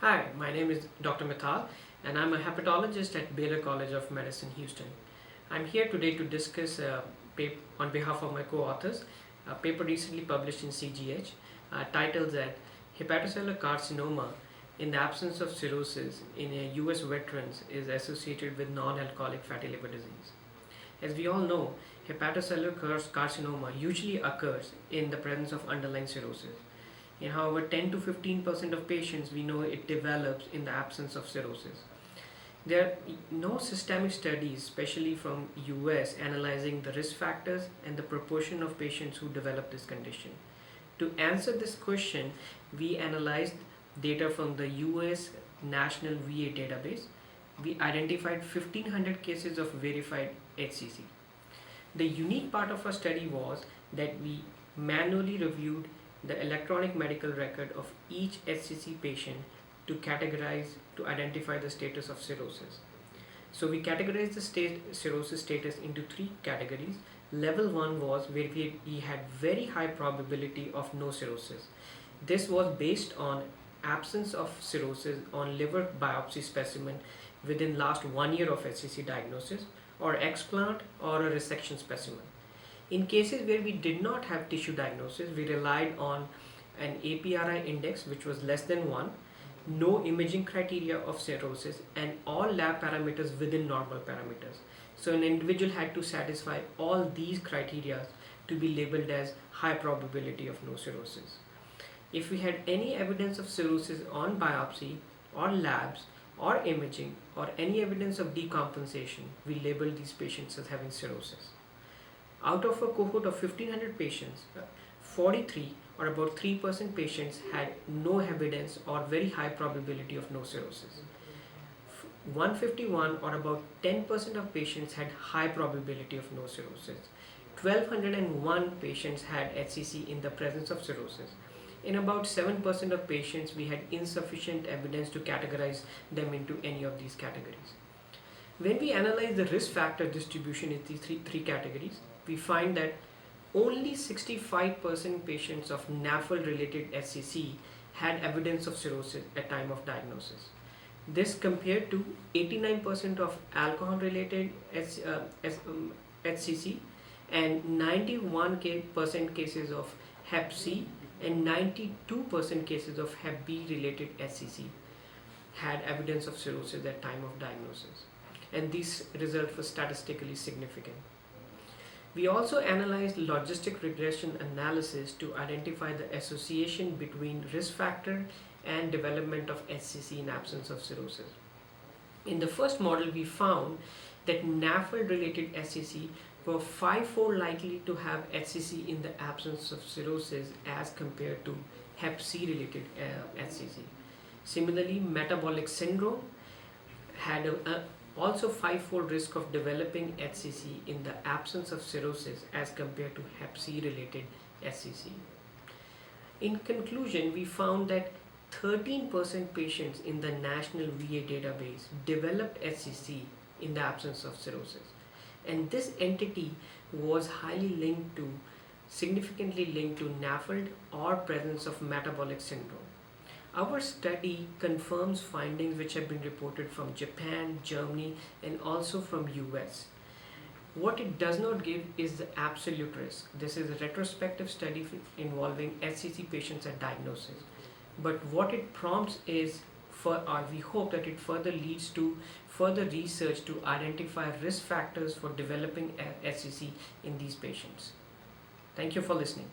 Hi, my name is Dr. Mithal and I'm a hepatologist at Baylor College of Medicine, Houston. I'm here today to discuss on behalf of my co-authors a paper recently published in CGH titled that Hepatocellular Carcinoma in the absence of cirrhosis in US veterans is associated with non-alcoholic fatty liver disease. As we all know, hepatocellular carcinoma usually occurs in the presence of underlying cirrhosis. In however 10 to 15% of patients we know it develops in the absence of cirrhosis. There are no systemic studies, especially from US, analyzing the risk factors and the proportion of patients who develop this condition. To answer this question, we analyzed data from the US National VA database. We identified 1500 cases of verified HCC. The unique part of our study was that we manually reviewed the electronic medical record of each HCC patient to identify the status of cirrhosis. So we categorized the cirrhosis status into three categories. Level 1 was where we had very high probability of no cirrhosis. This was based on absence of cirrhosis on liver biopsy specimen within last 1 year of HCC diagnosis, or explant or a resection specimen. In cases where we did not have tissue diagnosis, we relied on an APRI index which was less than 1, no imaging criteria of cirrhosis, and all lab parameters within normal parameters. So an individual had to satisfy all these criteria to be labeled as high probability of no cirrhosis. If we had any evidence of cirrhosis on biopsy or labs or imaging or any evidence of decompensation, we labeled these patients as having cirrhosis. Out of a cohort of 1500 patients, 43 or about 3% patients had no evidence or very high probability of no cirrhosis. 151 or about 10% of patients had high probability of no cirrhosis. 1201 patients had HCC in the presence of cirrhosis. In about 7% of patients, we had insufficient evidence to categorize them into any of these categories. When we analyze the risk factor distribution in these three categories, we find that only 65% patients of NAFLD related HCC had evidence of cirrhosis at time of diagnosis. This compared to 89% of alcohol related HCC and 91% cases of Hep C and 92% cases of Hep B related HCC had evidence of cirrhosis at time of diagnosis. And this result was statistically significant. We also analyzed logistic regression analysis to identify the association between risk factor and development of HCC in absence of cirrhosis. In the first model, we found that NAFLD related HCC were 5-fold likely to have HCC in the absence of cirrhosis as compared to Hep C related HCC. Similarly, metabolic syndrome had also 5-fold risk of developing HCC in the absence of cirrhosis as compared to Hep C related HCC. In conclusion, we found that 13% patients in the national VA database developed HCC in the absence of cirrhosis. And this entity was significantly linked to NAFLD or presence of metabolic syndrome. Our study confirms findings which have been reported from Japan, Germany, and also from US. What it does not give is the absolute risk. This is a retrospective study involving HCC patients at diagnosis. But what it prompts is, we hope that it further leads to further research to identify risk factors for developing HCC in these patients. Thank you for listening.